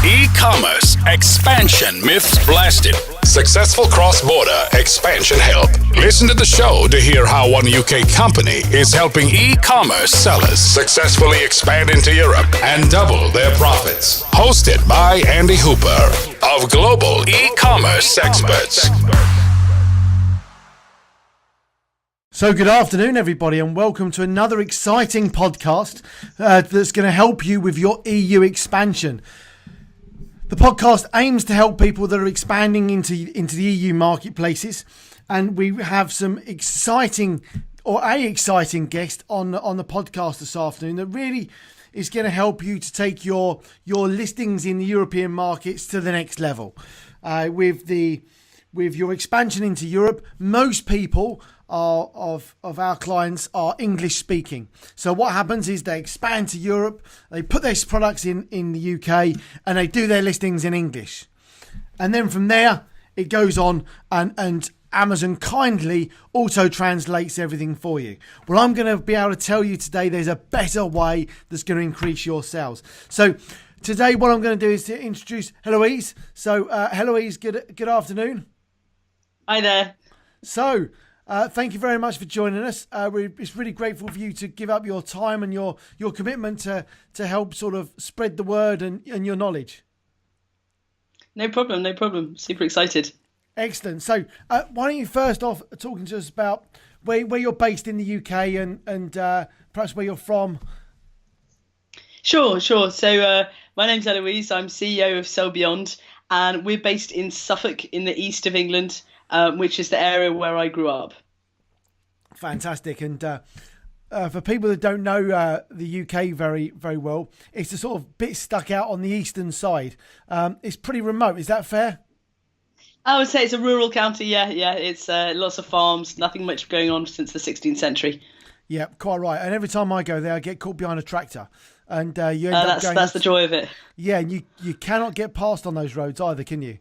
E-commerce expansion myths blasted. Successful cross-border expansion help. Listen to the show to hear how one UK company is helping e-commerce sellers successfully expand into Europe and double their profits. Hosted by Andy Hooper of Global E-commerce Experts. So good afternoon, everybody, and welcome to another exciting podcast that's going to help you with your EU expansion. The podcast aims to help people that are expanding into the EU marketplaces, and we have some exciting guest on the podcast this afternoon that really is going to help you to take your listings in the European markets to the next level. With your expansion into Europe, most people of our clients are English speaking. So what happens is they expand to Europe, they put their products in the UK, and they do their listings in English. And then from there, it goes on and Amazon kindly auto translates everything for you. Well, I'm going to be able to tell you today there's a better way that's going to increase your sales. So today what I'm going to do is to introduce Heloise. So Heloise, good afternoon. Hi there. So thank you very much for joining us. It's really grateful for you to give up your time and your commitment to help sort of spread the word and your knowledge. No problem. Super excited. Excellent. So why don't you first off talking to us about where you're based in the UK and perhaps where you're from? Sure. So my name's Heloise. I'm CEO of SellBeyond, and we're based in Suffolk in the east of England, which is the area where I grew up. Fantastic. And for people that don't know the UK very, very well, it's a sort of bit stuck out on the eastern side. It's pretty remote. Is that fair? I would say it's a rural county. Yeah. It's lots of farms, nothing much going on since the 16th century. Yeah, quite right. And every time I go there, I get caught behind a tractor. And you end up going... That's the joy of it. Yeah, and you cannot get past on those roads either, can you?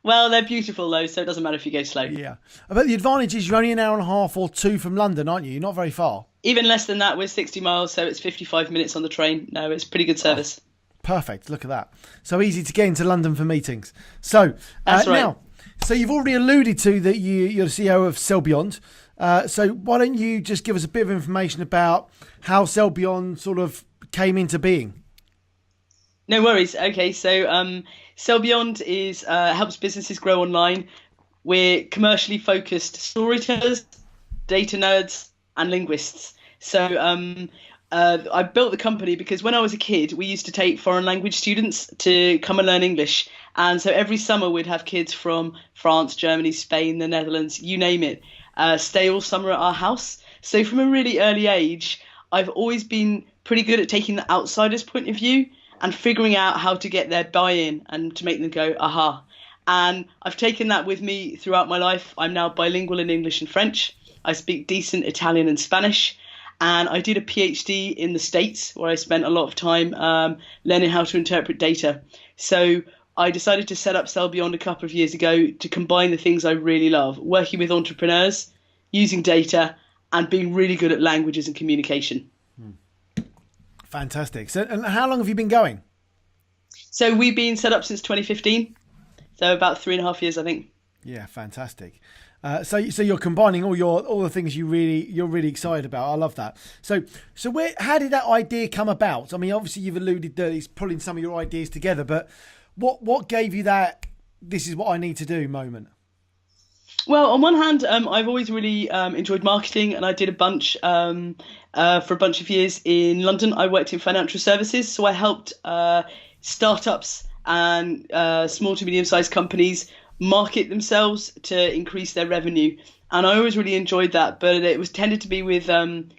Well, they're beautiful though, so it doesn't matter if you go slow. Yeah. But the advantage is you're only an hour and a half or two from London, aren't you? You're not very far. Even less than that, we're 60 miles, so it's 55 minutes on the train. No, it's pretty good service. Oh, perfect. Look at that. So easy to get into London for meetings. So that's right. Now, so you've already alluded to that you're the CEO of SellBeyond. So why don't you just give us a bit of information about how SellBeyond sort of came into being? No worries. Okay, so SellBeyond is helps businesses grow online. We're commercially focused storytellers, data nerds, and linguists. So I built the company because when I was a kid, we used to take foreign language students to come and learn English. And so every summer we'd have kids from France, Germany, Spain, the Netherlands, you name it, stay all summer at our house. So from a really early age, I've always been pretty good at taking the outsider's point of view and figuring out how to get their buy-in and to make them go, aha. And I've taken that with me throughout my life. I'm now bilingual in English and French. I speak decent Italian and Spanish. And I did a PhD in the States where I spent a lot of time learning how to interpret data. So I decided to set up SellBeyond a couple of years ago to combine the things I really love, working with entrepreneurs, using data, and being really good at languages and communication. Fantastic. So, and how long have you been going? So we've been set up since 2015. So about 3.5 years, I think. Yeah, fantastic. So you're combining all the things you're really excited about. I love that. So how did that idea come about? I mean, obviously you've alluded that it's pulling some of your ideas together, but what gave you that this is what I need to do moment? Well, on one hand, I've always really enjoyed marketing, and I did a bunch for a bunch of years in London. I worked in financial services, so I helped startups and small to medium-sized companies market themselves to increase their revenue. And I always really enjoyed that, but it was tended to be with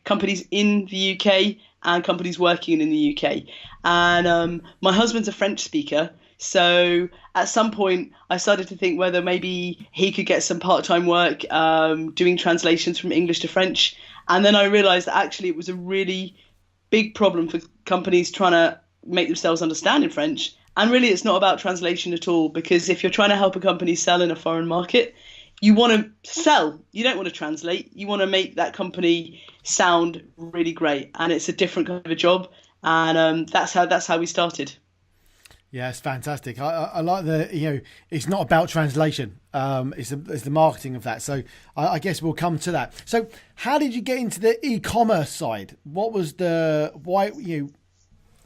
companies in the UK and companies working in the UK. And my husband's a French speaker, so at some point I started to think whether maybe he could get some part-time work doing translations from English to French. And then I realized that actually it was a really big problem for companies trying to make themselves understand in French. And really, it's not about translation at all, because if you're trying to help a company sell in a foreign market, you want to sell. You don't want to translate. You want to make that company sound really great. And it's a different kind of a job. And that's how we started. Yeah, it's fantastic. I like it's not about translation. It's the marketing of that. So I guess we'll come to that. So how did you get into the e-commerce side? What was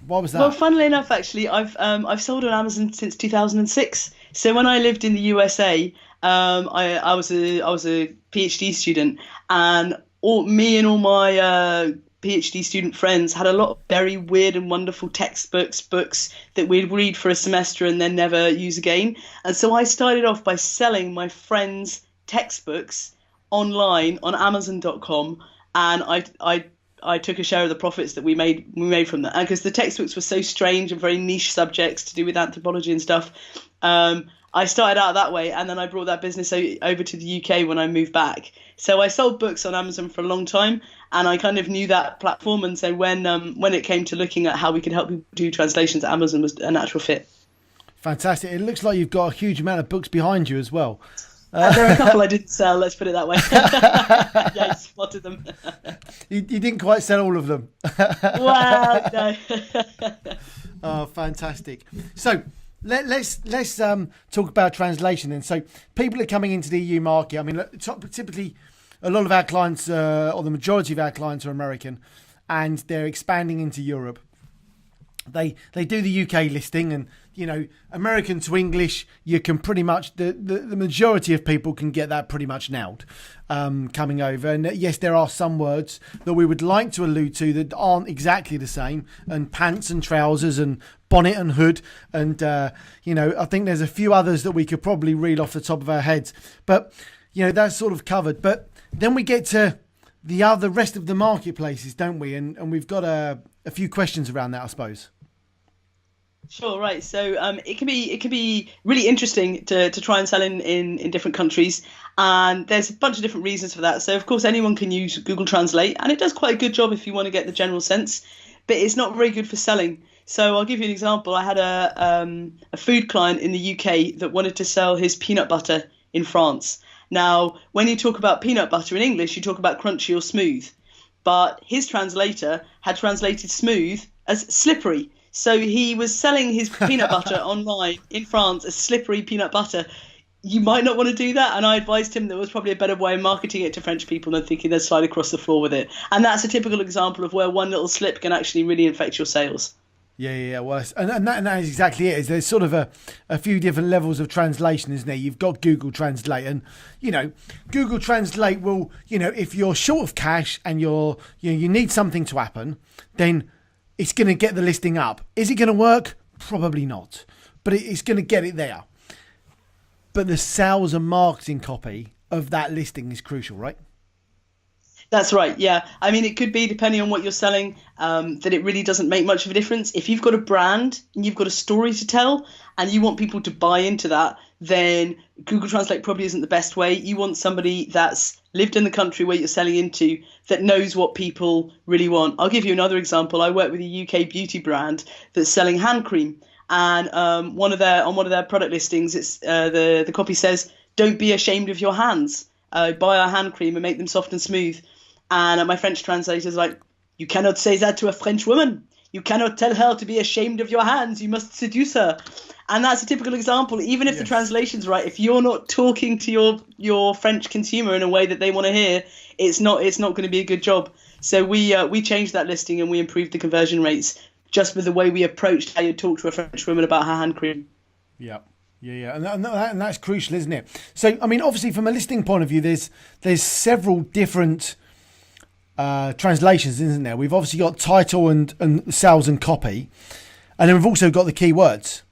why was that? Well, funnily enough, actually, I've sold on Amazon since 2006. So when I lived in the USA, I was a PhD student, and all my PhD student friends had a lot of very weird and wonderful books that we'd read for a semester and then never use again. And so I started off by selling my friends' textbooks online on Amazon.com, and I took a share of the profits that we made from that. And because the textbooks were so strange and very niche subjects to do with anthropology and stuff, I started out that way, and then I brought that business over to the UK when I moved back. So I sold books on Amazon for a long time, and I kind of knew that platform. And so when it came to looking at how we could help people do translations, Amazon was a natural fit. Fantastic. It looks like you've got a huge amount of books behind you as well. There are a couple I didn't sell, let's put it that way. Yeah, I spotted them. You didn't quite sell all of them. Well, no. Oh, fantastic. So let's talk about translation then. So people are coming into the EU market. I mean, typically a lot of our clients, or the majority of our clients, are American, and they're expanding into Europe. They do the UK listing, and American to English, you can pretty much the majority of people can get that pretty much nailed coming over. And yes, there are some words that we would like to allude to that aren't exactly the same, and pants and trousers and bonnet and hood, and I think there's a few others that we could probably reel off the top of our heads, but that's sort of covered. But then we get to the rest of the marketplaces, don't we? And we've got a few questions around that, I suppose. Sure, right. So it can be really interesting to try and sell in different countries, and there's a bunch of different reasons for that. So of course anyone can use Google Translate, and it does quite a good job if you want to get the general sense, but it's not very good for selling. So I'll give you an example. I had a food client in the UK that wanted to sell his peanut butter in France. Now, when you talk about peanut butter in English, you talk about crunchy or smooth, but his translator had translated smooth as slippery. So he was selling his peanut butter online in France as slippery peanut butter. You might not want to do that, and I advised him there was probably a better way of marketing it to French people than thinking they'd slide across the floor with it. And that's a typical example of where one little slip can actually really affect your sales. Yeah. Well, and that is exactly it. There's sort of a few different levels of translation, isn't there? You've got Google Translate, and Google Translate will, if you're short of cash and you need something to happen, then it's going to get the listing up. Is it going to work? Probably not, but it's going to get it there. But the sales and marketing copy of that listing is crucial, right? That's right, yeah. I mean, it could be, depending on what you're selling, that it really doesn't make much of a difference. If you've got a brand and you've got a story to tell and you want people to buy into that, then Google Translate probably isn't the best way. You want somebody that's lived in the country where you're selling into, that knows what people really want. I'll give you another example. I work with a UK beauty brand that's selling hand cream, and on one of their product listings, it's the copy says, "Don't be ashamed of your hands. Buy our hand cream and make them soft and smooth." And my French translator's like, "You cannot say that to a French woman. You cannot tell her to be ashamed of your hands. You must seduce her." And that's a typical example. Even if the translation's right, if you're not talking to your French consumer in a way that they want to hear, it's not going to be a good job. So we changed that listing and we improved the conversion rates just with the way we approached how you talk to a French woman about her hand cream. Yeah. And that's crucial, isn't it? So, I mean, obviously from a listing point of view, there's several different translations, isn't there? We've obviously got title and sales and copy, and then we've also got the keywords.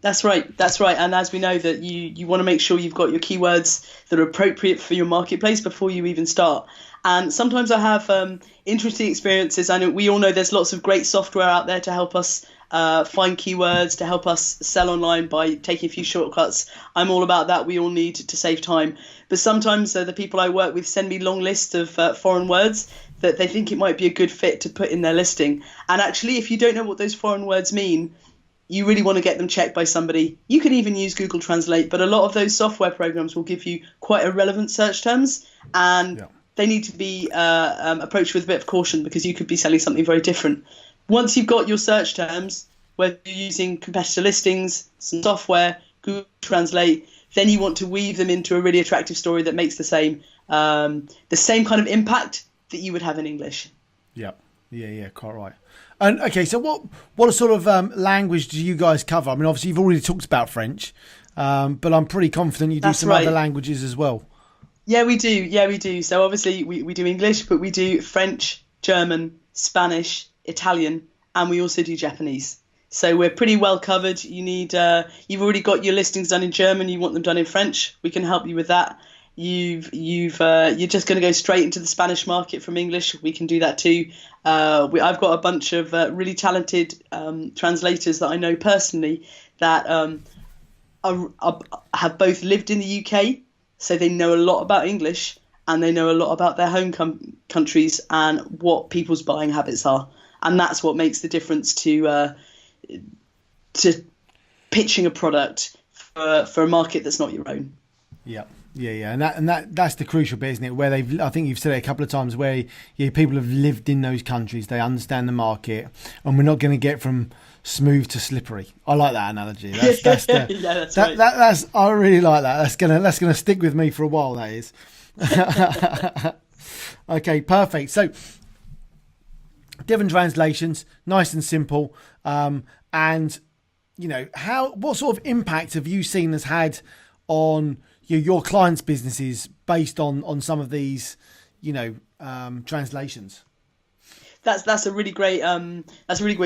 That's right. And as we know, that you want to make sure you've got your keywords that are appropriate for your marketplace before you even start. And sometimes I have interesting experiences. I know we all know there's lots of great software out there to help us find keywords, to help us sell online by taking a few shortcuts. I'm all about that. We all need to save time. But sometimes the people I work with send me long lists of foreign words that they think it might be a good fit to put in their listing. And actually, if you don't know what those foreign words mean, you really want to get them checked by somebody. You can even use Google Translate, but a lot of those software programs will give you quite irrelevant search terms, and they need to be approached with a bit of caution because you could be selling something very different. Once you've got your search terms, whether you're using competitor listings, some software, Google Translate, then you want to weave them into a really attractive story that makes the same kind of impact that you would have in English. Yeah, quite right. And okay, so what sort of language do you guys cover? I mean, obviously you've already talked about French, but I'm pretty confident you do some other languages as well. Yeah, we do. So obviously we do English, but we do French, German, Spanish, Italian, and we also do Japanese. So we're pretty well covered. You've already got your listings done in German. You want them done in French. We can help you with that. You're just going to go straight into the Spanish market from English. We can do that too. I've got a bunch of really talented translators that I know personally that have both lived in the UK, so they know a lot about English and they know a lot about their home countries and what people's buying habits are, and that's what makes the difference to pitching a product for a market that's not your own. Yeah, and that's the crucial bit, isn't it? Where I think you've said it a couple of times, where people have lived in those countries, they understand the market, and we're not going to get from smooth to slippery. I like that analogy. That's right. I really like that. That's gonna stick with me for a while. That is. Okay, perfect. So, different translations, nice and simple, and what sort of impact have you seen has had on your clients' businesses based on some of these, translations? That's a really great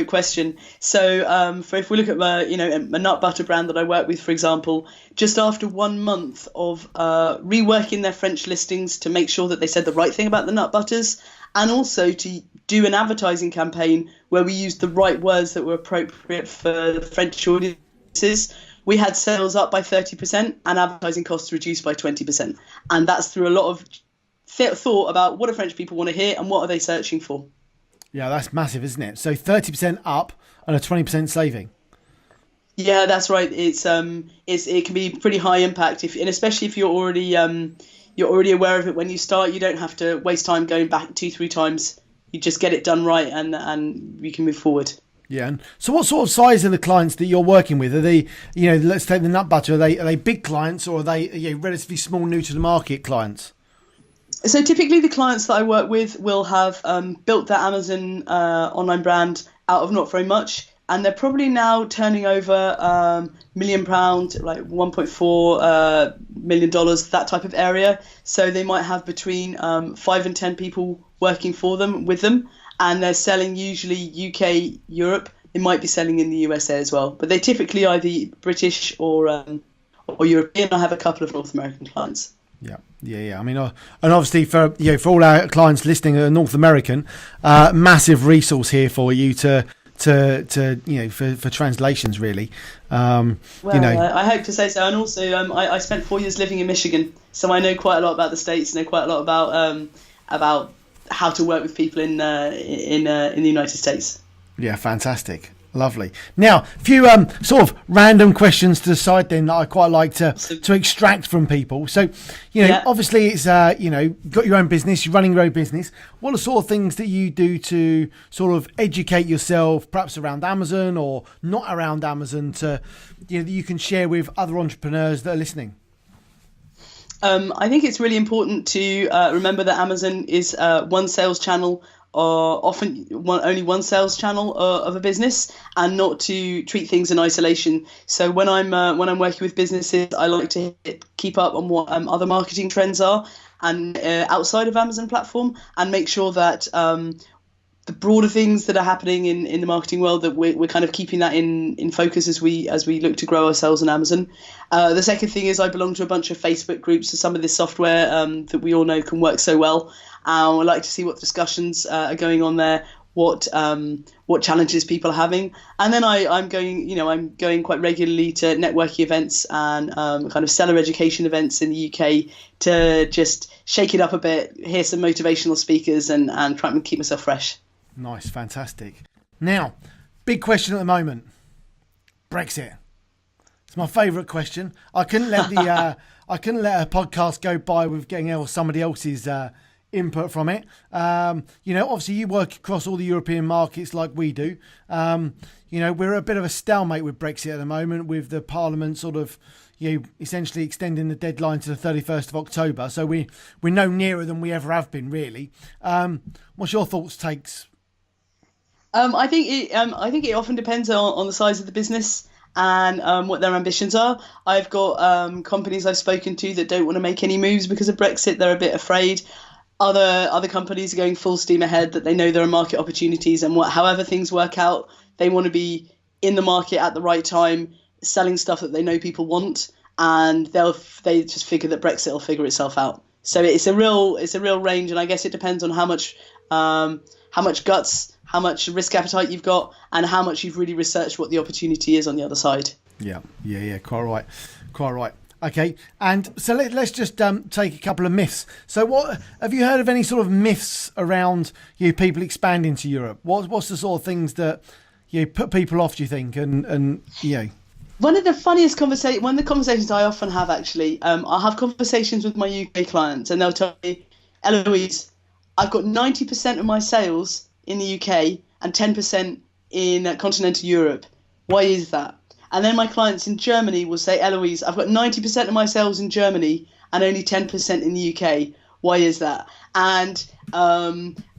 question. So if we look at a nut butter brand that I work with, for example, just after 1 month of reworking their French listings to make sure that they said the right thing about the nut butters, and also to do an advertising campaign where we used the right words that were appropriate for the French audiences, we had sales up by 30% and advertising costs reduced by 20%. And that's through a lot of thought about what do French people want to hear and what are they searching for. Yeah, that's massive, isn't it? So 30% up and a 20% saving. Yeah, that's right. It can be pretty high impact, and especially if you're already aware of it when you start. You don't have to waste time going back 2-3 times. You just get it done right, and we can move forward. Yeah. And so, what sort of size are the clients that you're working with? Are they, let's take the nut butter. Are they big clients, or are they relatively small, new to the market clients? So typically the clients that I work with will have built their Amazon online brand out of not very much, and they're probably now turning over £1 million, like $1.4 million, that type of area. So they might have between 5 and 10 people working for them, with them, and they're selling usually UK, Europe. They might be selling in the USA as well, but they typically either British or European. I have a couple of North American clients. Yeah. I mean, and obviously for all our clients listening are North American, massive resource here for you to for translations, really. I hope to say so. And also, I spent 4 years living in Michigan, so I know quite a lot about the States. Know quite a lot about how to work with people in the United States. Yeah, fantastic. Lovely. Now, a few sort of random questions to the side then that I quite like to extract from people. So, obviously it's, you've got your own business, you're running your own business. What are sort of things that you do to sort of educate yourself, perhaps around Amazon or not around Amazon, to, that you can share with other entrepreneurs that are listening? I think it's really important to remember that Amazon is one sales channel, or often only one sales channel of a business, and not to treat things in isolation. So when I'm working with businesses, I like to keep up on what other marketing trends are and outside of Amazon platform, and make sure that the broader things that are happening in the marketing world, that we're kind of keeping that in focus as we look to grow ourselves on Amazon. The second thing is I belong to a bunch of Facebook groups. So some of this software that we all know can work so well. I like to see what discussions are going on there, what challenges people are having, and then I'm going quite regularly to networking events and kind of seller education events in the UK to just shake it up a bit, hear some motivational speakers, and try and keep myself fresh. Nice, fantastic. Now, big question at the moment: Brexit. It's my favourite question. I couldn't let a podcast go by with getting somebody else's input from it. Obviously you work across all the European markets like we do. We're a bit of a stalemate with Brexit at the moment, with the Parliament sort of essentially extending the deadline to the 31st of October. So we're no nearer than we ever have been, really. What's your thoughts, takes? I think it often depends on the size of the business and what their ambitions are. I've got companies I've spoken to that don't want to make any moves because of Brexit. They're a bit afraid. Other companies are going full steam ahead, that they know there are market opportunities, and however things work out, they want to be in the market at the right time, selling stuff that they know people want, and they just figure that Brexit will figure itself out. So it's a real range, and I guess it depends on how much guts, how much risk appetite you've got, and how much you've really researched what the opportunity is on the other side. Yeah, quite right. Okay, and so let's just take a couple of myths. So what have you heard of any sort of myths around people expanding to Europe? What's the sort of things that put people off, do you think? And one of the conversations I often have, actually, I'll have conversations with my UK clients, and they'll tell me, Heloise, I've got 90% of my sales in the UK and 10% in continental Europe. Why is that? And then my clients in Germany will say, Heloise, I've got 90% of my sales in Germany and only 10% in the UK. Why is that? And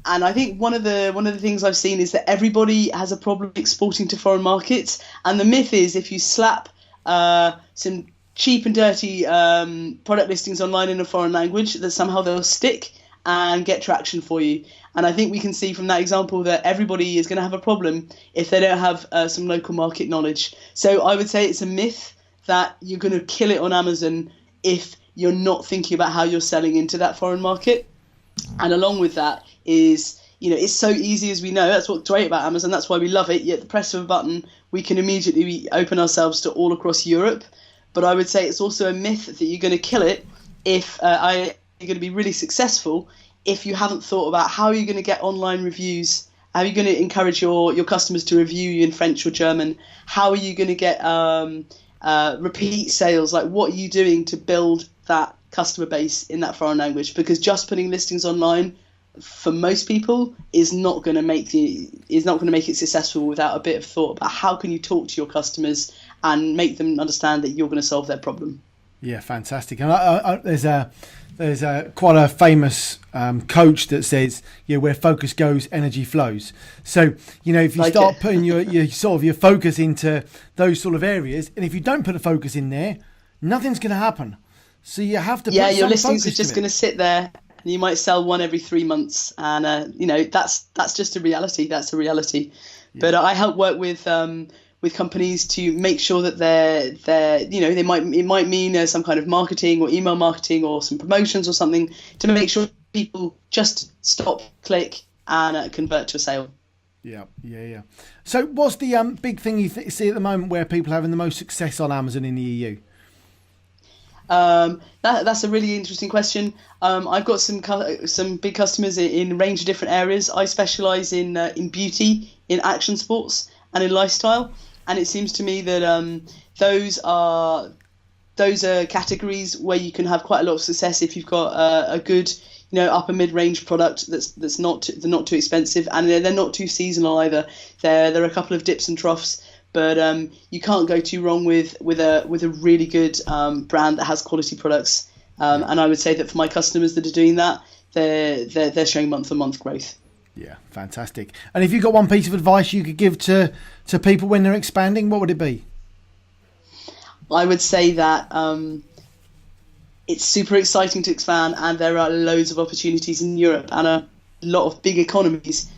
I think one of the things I've seen is that everybody has a problem exporting to foreign markets. And the myth is, if you slap some cheap and dirty product listings online in a foreign language, that somehow they'll stick and get traction for you. And I think we can see from that example that everybody is going to have a problem if they don't have some local market knowledge. So I would say it's a myth that you're going to kill it on Amazon if you're not thinking about how you're selling into that foreign market. And along with that is, it's so easy, as we know. That's what's great about Amazon. That's why we love it. Yet the press of a button, we can immediately open ourselves to all across Europe. But I would say it's also a myth that you're going to kill it if you're going to be really successful if you haven't thought about how you're going to get online reviews, how are you going to encourage your customers to review you in French or German, how are you going to get repeat sales, like what are you doing to build that customer base in that foreign language? Because just putting listings online for most people is not going to make it successful without a bit of thought about how can you talk to your customers and make them understand that you're going to solve their problem. Yeah, fantastic. And there's quite a famous coach that says, where focus goes, energy flows. So, if you start putting your focus into those sort of areas, and if you don't put a focus in there, nothing's going to happen. So you have to put your listings are just going to sit there, and you might sell one every 3 months, and that's just a reality. That's a reality. Yeah. But I help work with companies to make sure that it might mean some kind of marketing or email marketing or some promotions or something to make sure people just stop, click, and convert to a sale. Yeah. So what's the big thing you see at the moment where people are having the most success on Amazon in the EU? That's a really interesting question. I've got some big customers in a range of different areas. I specialise in beauty, in action sports, and in lifestyle. And it seems to me that those are categories where you can have quite a lot of success if you've got a good, upper mid-range product that's not too expensive, and they're not too seasonal either. There are a couple of dips and troughs, but you can't go too wrong with a really good brand that has quality products. And I would say that for my customers that are doing that, they're showing month-on-month growth. Yeah, fantastic. And if you've got one piece of advice you could give to people when they're expanding, what would it be? I would say that it's super exciting to expand, and there are loads of opportunities in Europe and a lot of big economies.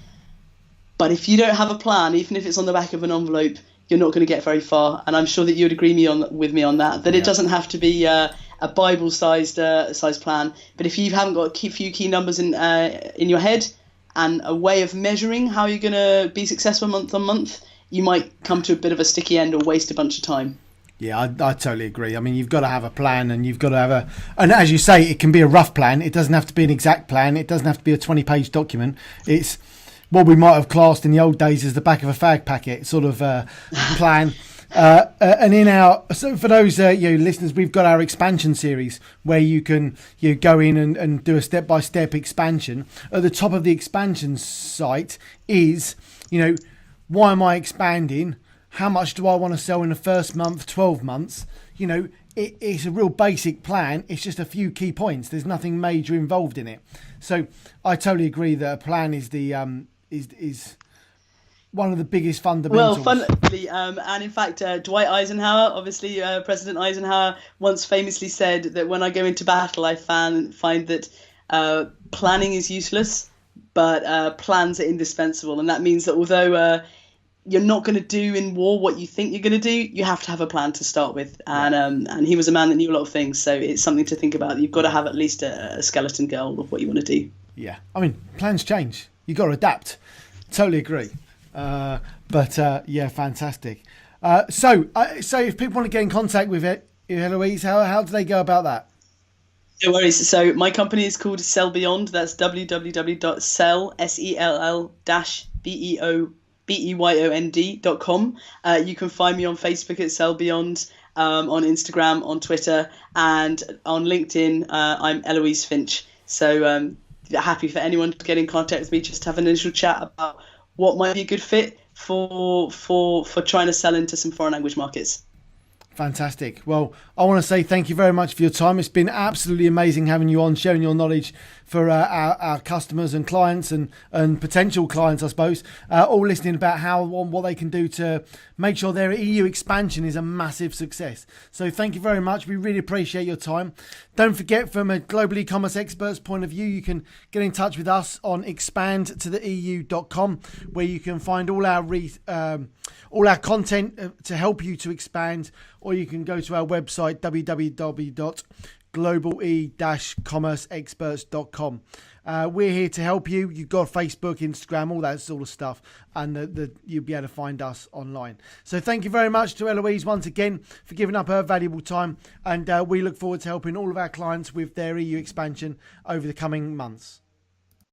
But if you don't have a plan, even if it's on the back of an envelope, you're not going to get very far. And I'm sure that you would agree with me on that. It doesn't have to be a Bible-sized plan. But if you haven't got a few key numbers in your head and a way of measuring how you're going to be successful month on month, you might come to a bit of a sticky end or waste a bunch of time. Yeah, I totally agree. I mean, you've got to have a plan, and you've got to and as you say, it can be a rough plan. It doesn't have to be an exact plan. It doesn't have to be a 20-page document. It's what we might have classed in the old days as the back of a fag packet sort of plan. And in so for those listeners, we've got our expansion series where you can go in and do a step-by-step expansion. At the top of the expansion site is, why am I expanding? How much do I want to sell in the first month, 12 months? It's a real basic plan. It's just a few key points. There's nothing major involved in it. So I totally agree that a plan is the is one of the biggest fundamentals. Well, funnily, and in fact, Dwight Eisenhower, obviously President Eisenhower, once famously said that when I go into battle, I find that planning is useless, but plans are indispensable. And that means that although you're not going to do in war what you think you're going to do, you have to have a plan to start with. And he was a man that knew a lot of things, so it's something to think about. You've got to have at least a skeleton goal of what you want to do. Yeah, I mean, plans change. You've got to adapt. Totally agree. Fantastic. So if people want to get in contact with Heloise, how do they go about that? No worries. So my company is called SellBeyond. That's www.sell.beyond.com. You can find me on Facebook at SellBeyond, on Instagram, on Twitter, and on LinkedIn. I'm Heloise Finch. So happy for anyone to get in contact with me, just to have an initial chat about what might be a good fit for trying to sell into some foreign language markets. Fantastic. Well, I want to say thank you very much for your time. It's been absolutely amazing having you on, sharing your knowledge for our customers and clients and potential clients, I suppose, all listening about what they can do to make sure their EU expansion is a massive success. So thank you very much. We really appreciate your time. Don't forget, from a global e-commerce expert's point of view, you can get in touch with us on expandtotheeu.com, where you can find all our content to help you to expand, or you can go to our website www.globale-commerceexperts.com. We're here to help you. You've got Facebook, Instagram, all that sort of stuff, and you'll be able to find us online. So thank you very much to Heloise once again for giving up her valuable time, and we look forward to helping all of our clients with their EU expansion over the coming months.